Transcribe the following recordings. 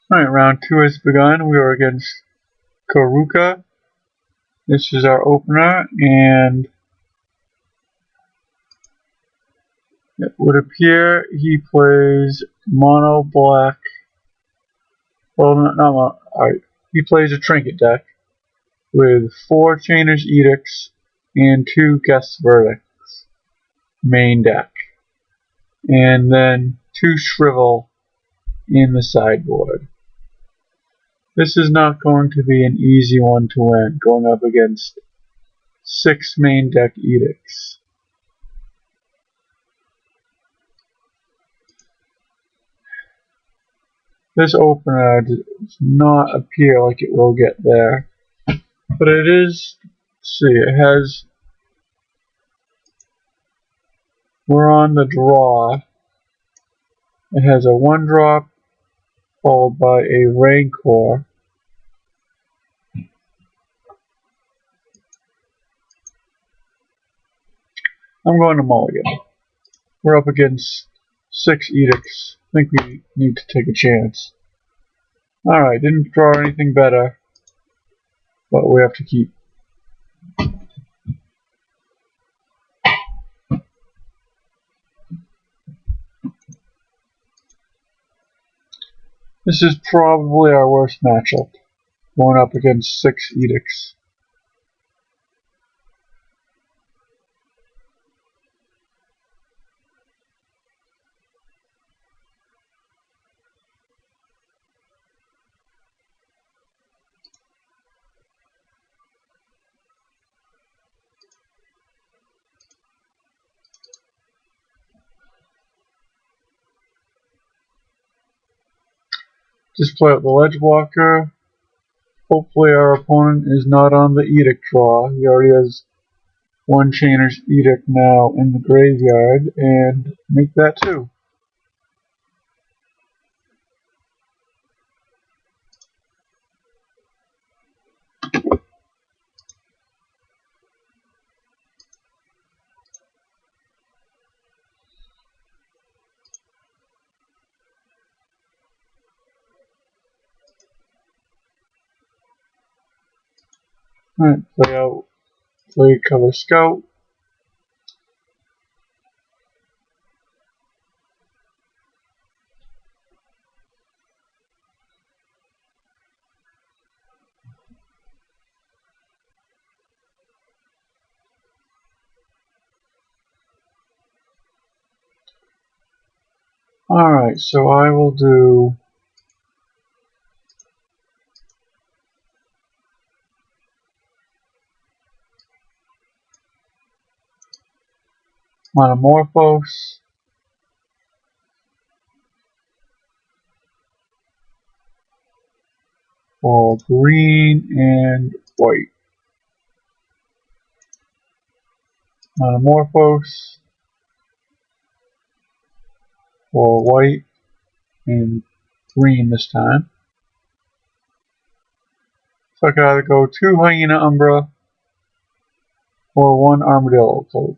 Alright, round 2 has begun. We are against Karuka. This is our opener, and it would appear he plays mono black. Well, not mono. Alright, he plays a Trinket deck with 4 Chainer's Edicts and 2 Guest Verdicts main deck, and then 2 Shrivel in the sideboard. This is not going to be an easy one to win, going up against 6 main deck Edicts. This opener does not appear like it will get there, but it is, let's see, it has, we're on the draw. It has a 1-drop followed by a Rancor. I'm going to mulligan. We're up against 6 Edicts. I think we need to take a chance. Alright, didn't draw anything better, but we have to keep. This is probably our worst matchup, going up against 6 Edicts. Just play out the Ledge Blocker. Hopefully our opponent is not on the Edict draw. He already has 1 Chainer's Edict now in the graveyard, and make that 2. Alright, play Color Scout. Alright, so I will do Monomorphos, for green and white. Monomorphos for white and green this time. So I could either go 2 Hyena Umbra or 1 Armadillo Cloak.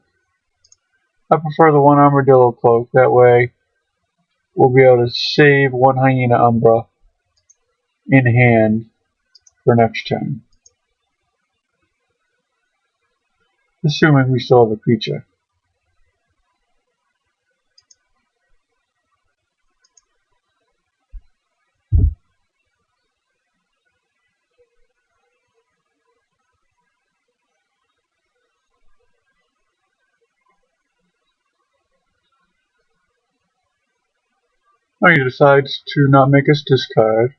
I prefer the 1 Armadillo Cloak, that way we'll be able to save 1 Hyena Umbra in hand for next turn. Assuming we still have a creature. Or he decides to not make us discard.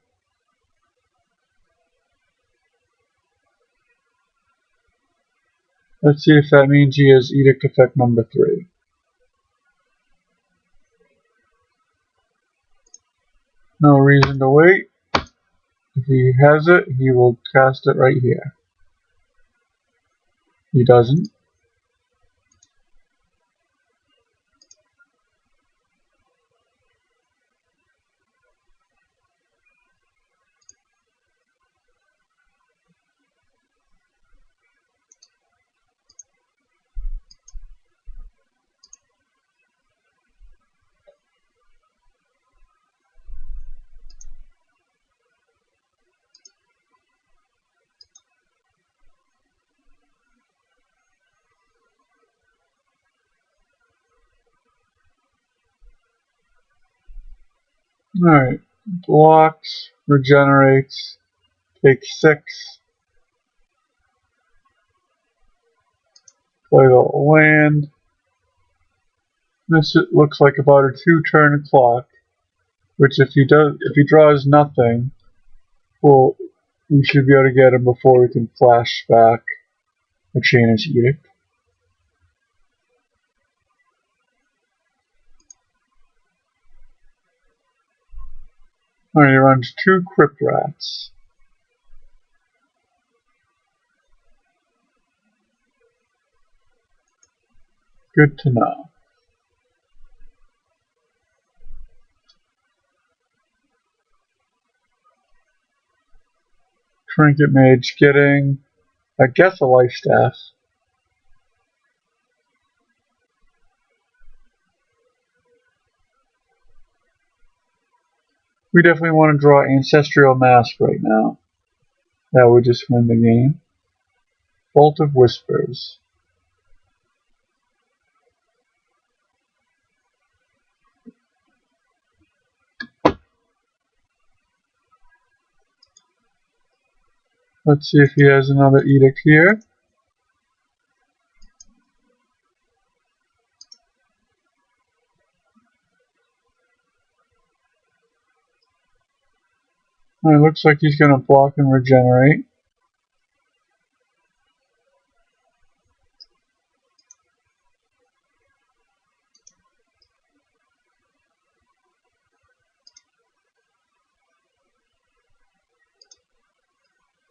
Let's see if that means he has Edict Effect number 3. No reason to wait. If he has it, he will cast it right here. He doesn't. Alright, blocks, regenerates, takes 6, play the land. This looks like about a 2-turn clock, which if he draws nothing, well, we should be able to get him before we can flash back a Chain's Edict. Alright, he runs 2 Crypt Rats. Good to know. Trinket Mage getting, I guess, a life staff. We definitely want to draw Ancestral Mask right now. That would just win the game. Bolt of Whispers. Let's see if he has another Edict here. It looks like he's going to block and regenerate.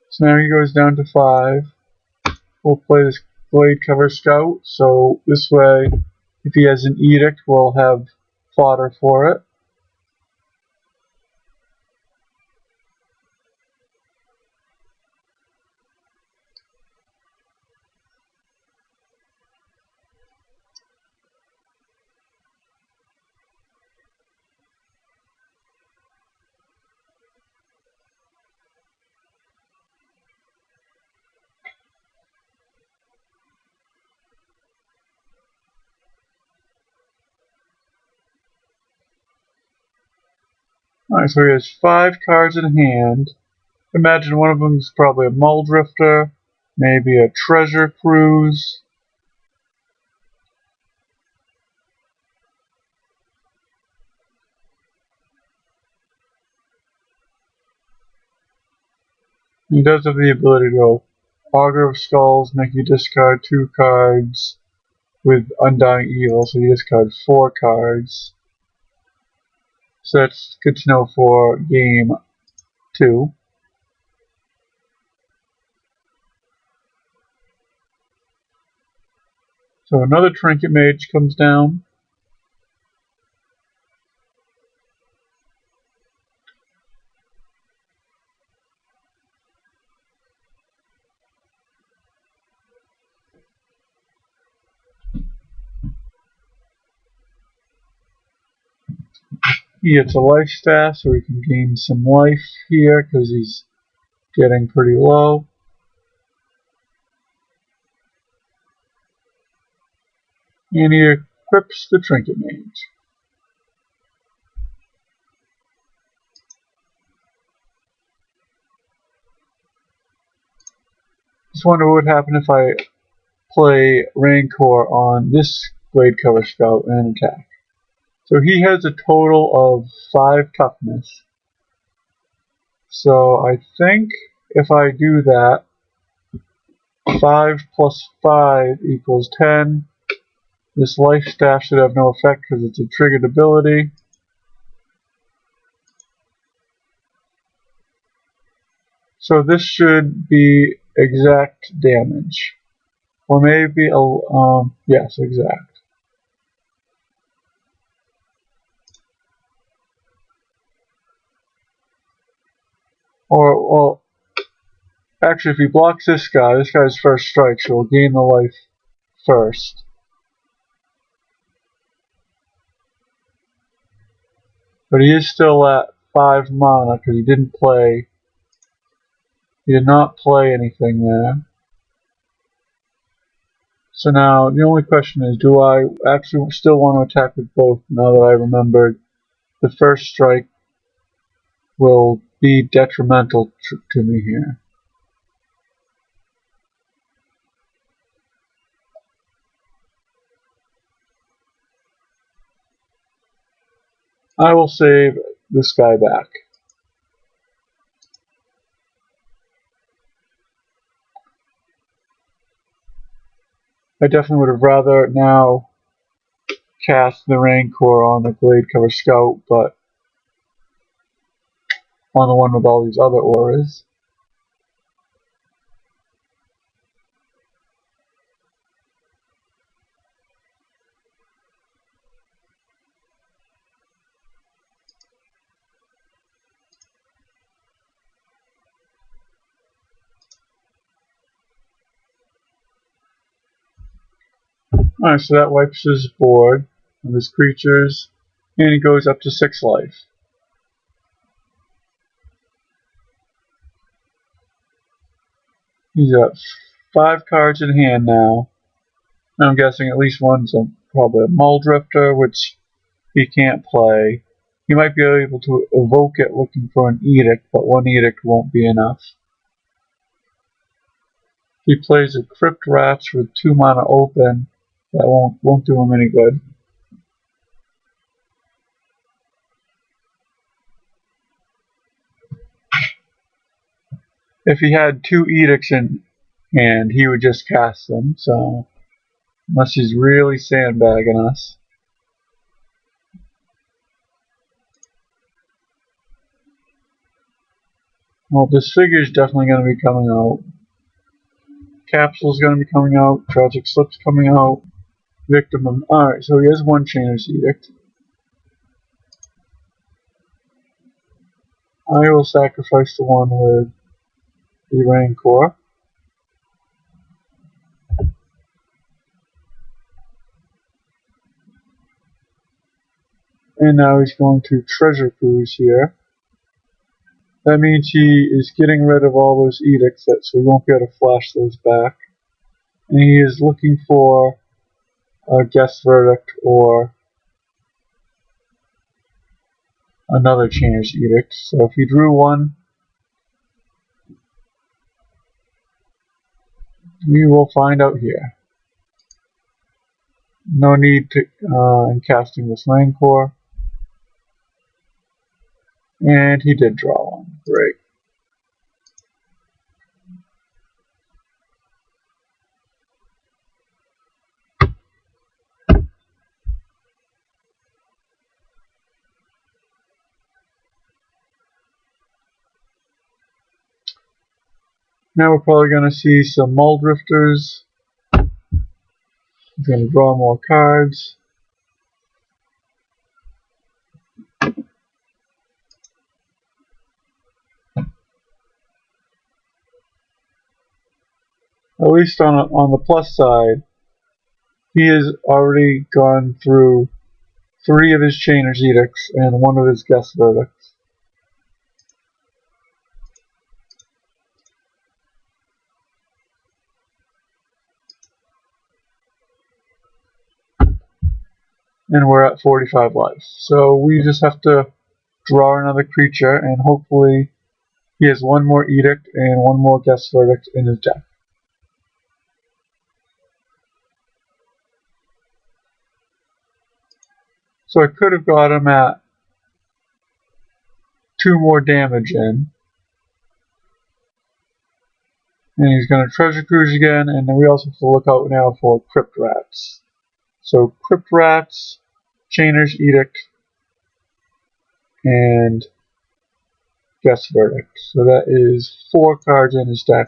So now he goes down to 5. We'll play this Blade Cover Scout, so this way, if he has an Edict, we'll have fodder for it. Alright, so he has 5 cards in hand. Imagine one of them is probably a Muldrifter, maybe a Treasure Cruise. He does have the ability to go Augur of Skulls, make you discard 2 cards with Undying Evil, so you discard 4 cards. So that's good to know for game 2. So another Trinket Mage comes down. He gets a life staff, so he can gain some life here because he's getting pretty low. And he equips the Trinket Mage. Just wonder what would happen if I play Rancor on this Blade Cover Scout and attack. So he has a total of 5 toughness. So I think if I do that, 5 plus 5 equals 10. This life staff should have no effect because it's a triggered ability. So this should be exact damage. Or maybe, yes, exact. Or, well, actually, if he blocks this guy's first strike, so we'll gain the life first. But he is still at 5 mana because he did not play anything there. So now the only question is, do I actually still want to attack with both now that I remembered the first strike will be detrimental to me here. I will save this guy back. I definitely would have rather now cast the Rancor on the Glade Cover Scout, but on the one with all these other auras. Alright, so that wipes his board of his creatures, and he goes up to 6 life. He's got 5 cards in hand now. I'm guessing at least one's probably a Mull Drifter, which he can't play. He might be able to evoke it looking for an Edict, but one Edict won't be enough. He plays a Crypt Rats with 2 mana open. That won't do him any good. If he had 2 Edicts in hand, he would just cast them, so unless he's really sandbagging us. Well, this figure is definitely going to be coming out. Capsule's going to be coming out. Tragic Slip's coming out. Victim of... Alright, so he has 1 Chainer's Edict. I will sacrifice the one with the Rancor. And now he's going to Treasure Cruise here. That means he is getting rid of all those edicts, so he won't be able to flash those back. And he is looking for a Guest Verdict or another Chainer's Edict. So if he drew one, we will find out here. No need to in casting this Rancor. And he did draw one. Great. Now we're probably going to see some Mull Drifters. He's going to draw more cards. At least on the plus side, he has already gone through 3 of his Chainer's Edicts and 1 of his Guest Verdicts. And we're at 45 life. So we just have to draw another creature, and hopefully he has 1 more Edict and 1 more Guest Verdict in his deck. So I could have got him at 2 more damage in. And he's going to Treasure Cruise again, and then we also have to look out now for Crypt Rats. So Crypt Rats, Chainer's Edict, and Guest Verdict. So that is 4 cards in his deck.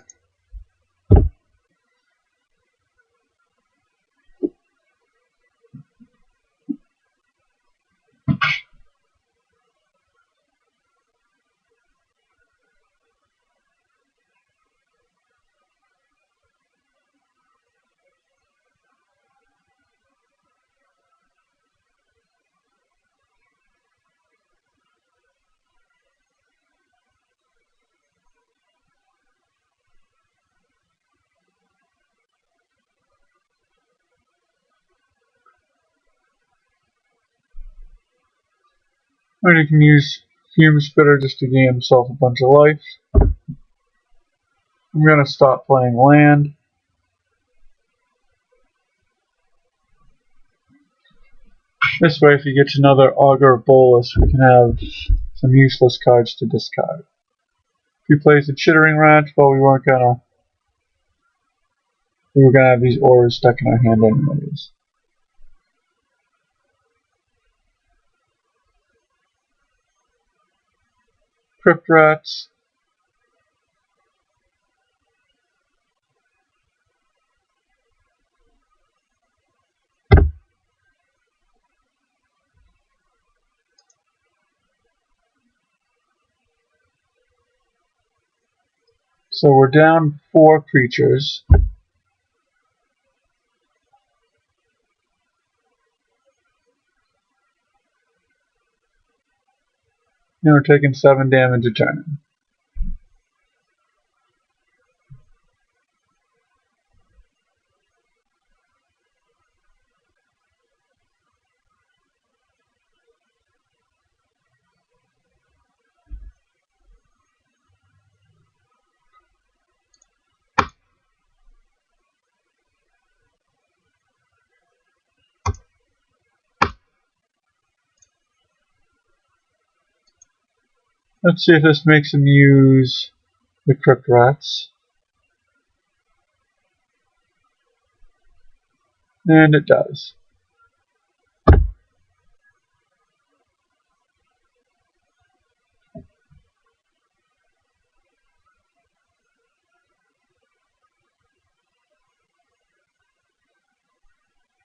And you can use Fume Spitter just to gain himself a bunch of life. I'm going to stop playing land. This way, if he gets another Augur of Bolus, we can have some useless cards to discard. If he plays a Chittering Rat, well, we were gonna have these auras stuck in our hand anyways. Crypt Rats. So we're down 4 creatures. And we're taking 7 damage a turn. Let's see if this makes him use the Crypt Rats. And it does.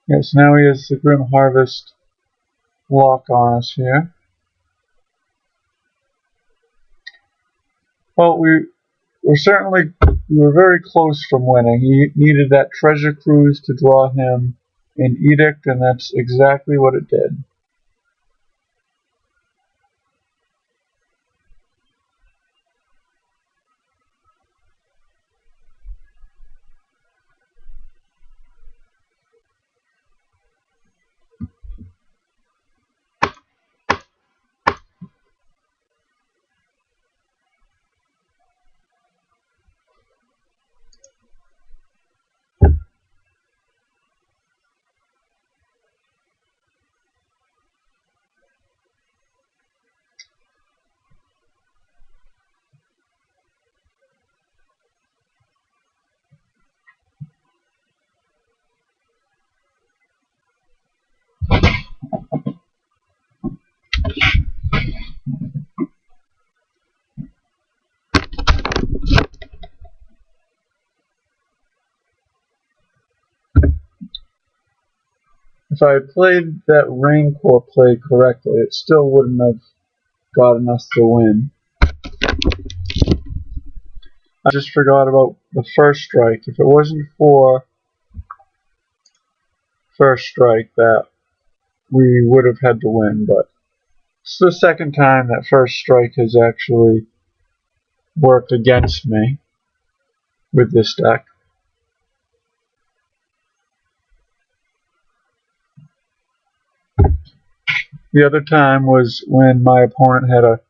Yes, now he has the Grim Harvest lock on us here. Well, we were very close from winning. He needed that Treasure Cruise to draw him an Edict, and that's exactly what it did. If I had played that Raincore play correctly, it still wouldn't have gotten us the win. I just forgot about the first strike. If it wasn't for first strike, that we would have had to win, but it's the second time that first strike has actually worked against me with this deck. The other time was when my opponent had a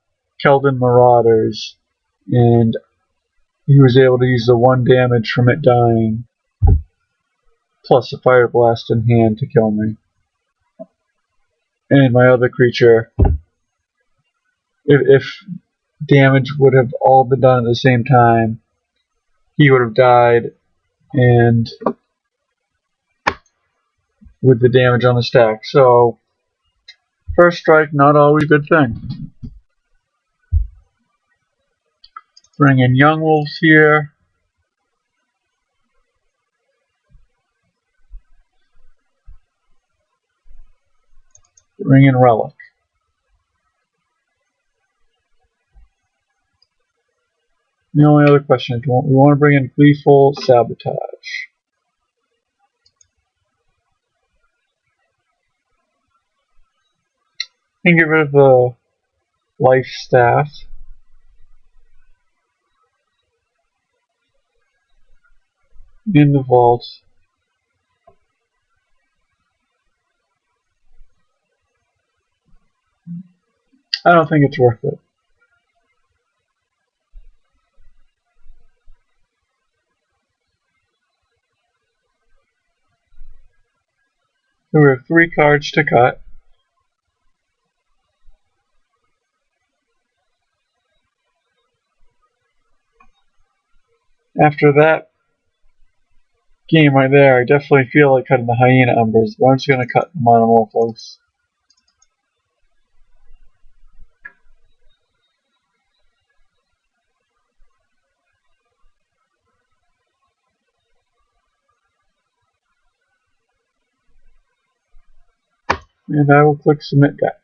Keldon Marauders, and he was able to use the 1 damage from it dying, plus a Fire Blast in hand to kill me. And my other creature, if damage would have all been done at the same time, he would have died, and with the damage on the stack. So, first strike, not always a good thing. Bring in Young Wolves here. Bring in Relic. The only other question is, we want to bring in Gleeful Sabotage. And get rid of the Life Staff. In the vault. I don't think it's worth it. So we have 3 cards to cut. After that game right there, I definitely feel like cutting the Hyena Umbers, but I'm just going to cut the Monomorphos. And I will click Submit Deck.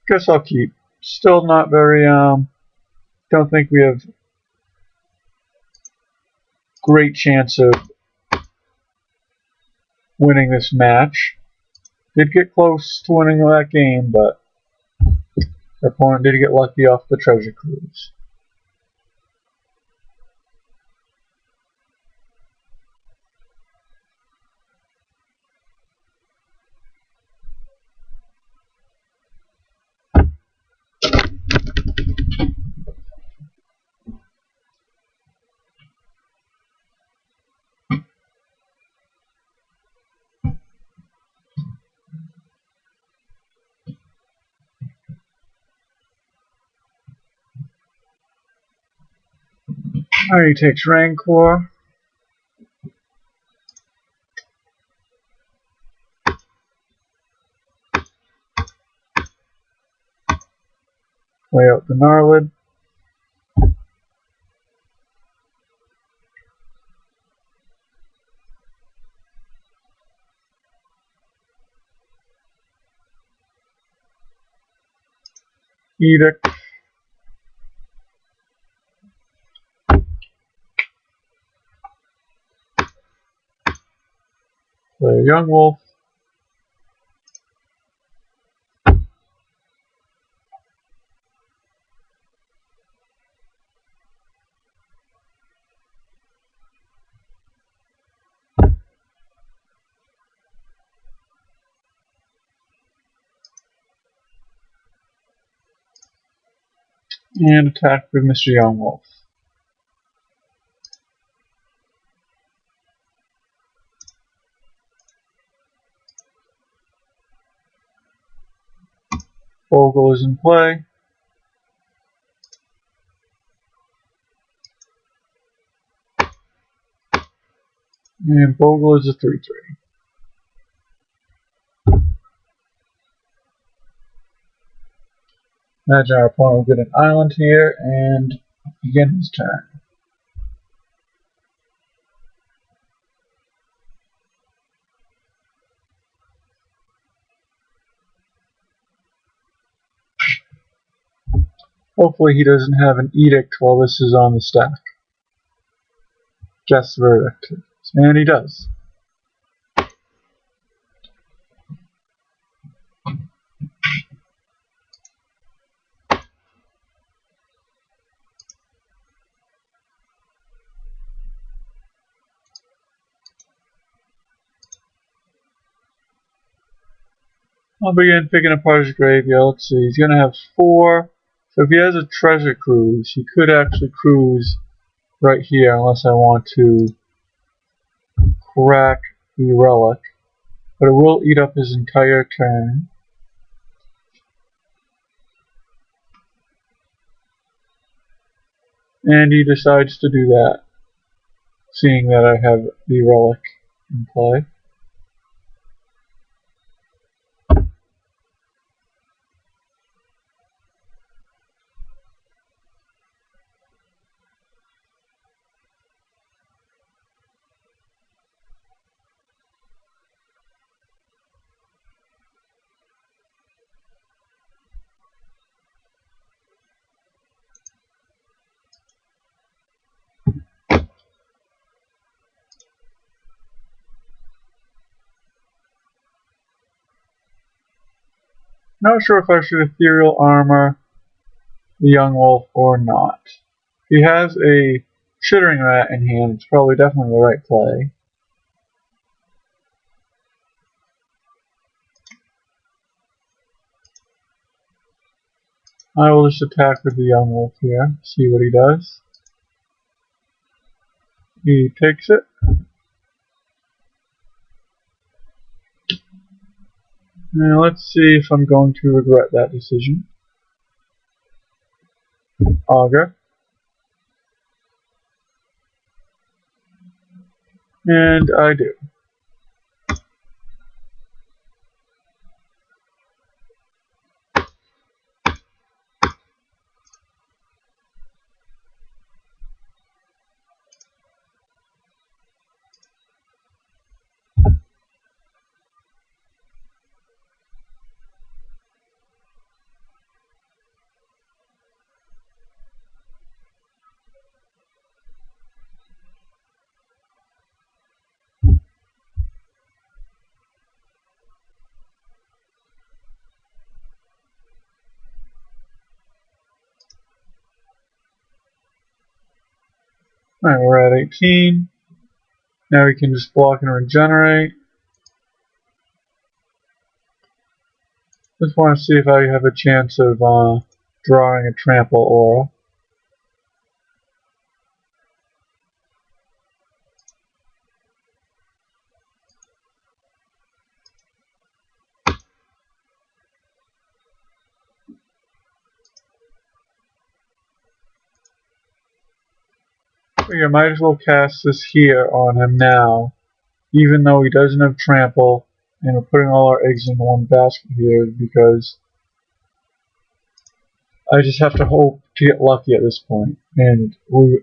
Guess I'll keep. Still not very, don't think we have great chance of winning this match. Did get close to winning that game, but our opponent did get lucky off the Treasure Cruise. Alright, he takes Rancor. Play out the Gnarlid. Edict. Play a Young Wolf. And attack with Mr. Young Wolf. Bogle is in play. And Bogle is a 3-3. Imagine our opponent will get an island here and begin his turn. Hopefully he doesn't have an edict while this is on the stack. Guess verdict. And he does. I'll begin picking apart his graveyard. Let's see, he's going to have 4. So if he has a Treasure Cruise, he could actually cruise right here unless I want to crack the Relic. But it will eat up his entire turn. And he decides to do that, seeing that I have the Relic in play. Not sure if I should Ethereal Armor the Young Wolf or not. If he has a Chittering Rat in hand, it's probably definitely the right play. I will just attack with the young wolf here, see what he does. He takes it. Now let's see if I'm going to regret that decision. Auger. And I do. Alright, we're at 18. Now we can just block and regenerate. Just want to see if I have a chance of drawing a trample aura. I might as well cast this here on him now, even though he doesn't have trample, and we're putting all our eggs into one basket here because I just have to hope to get lucky at this point, and we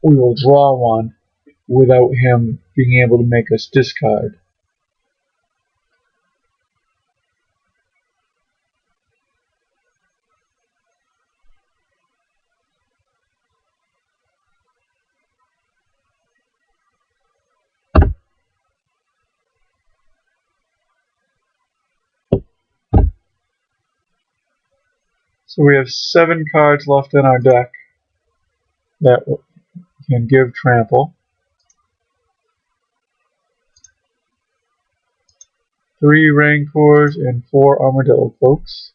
will draw one without him being able to make us discard. So we have 7 cards left in our deck that can give trample. 3 Rancors and 4 Armadillo Cloaks.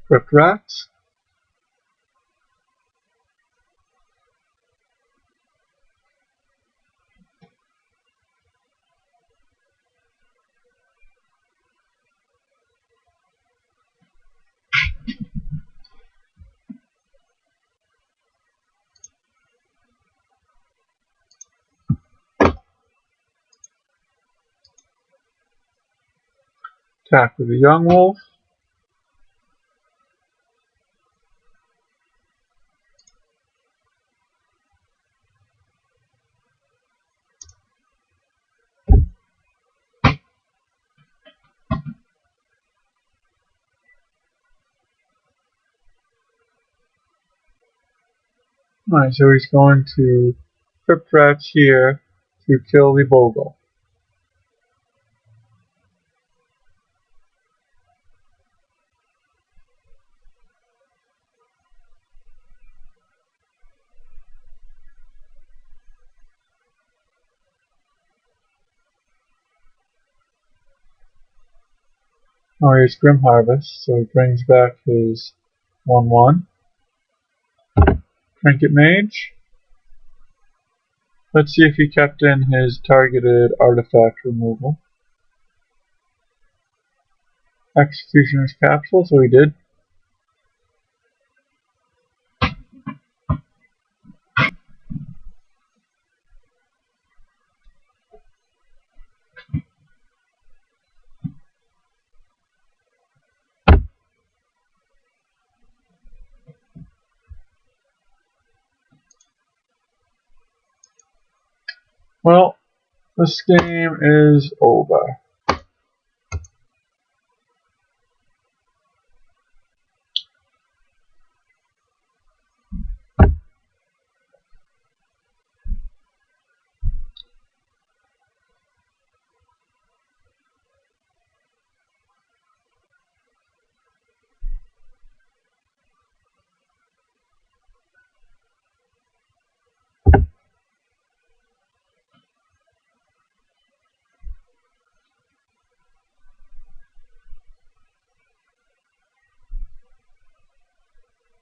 Crypt Rats. Attack with the Young Wolf. Alright, so he's going to Crypt Rats here to kill the Bogle. Oh, here's Grim Harvest, so he brings back his 1/1. Trinket Mage. Let's see if he kept in his targeted artifact removal. Executioner's Capsule, so he did. Well, This game is over.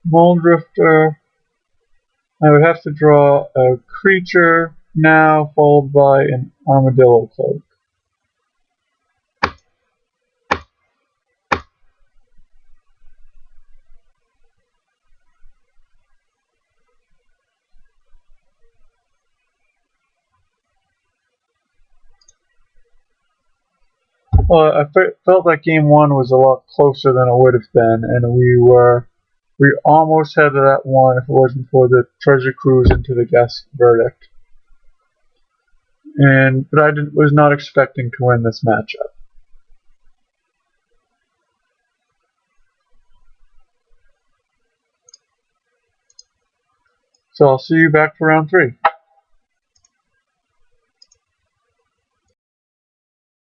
Bone Drifter. I would have to draw a creature now, followed by an armadillo cloak. Well, I felt that game one was a lot closer than it would have been, and we almost had that one if it wasn't for the treasure cruise into the guest verdict. But I was not expecting to win this matchup. So I'll see you back for round 3.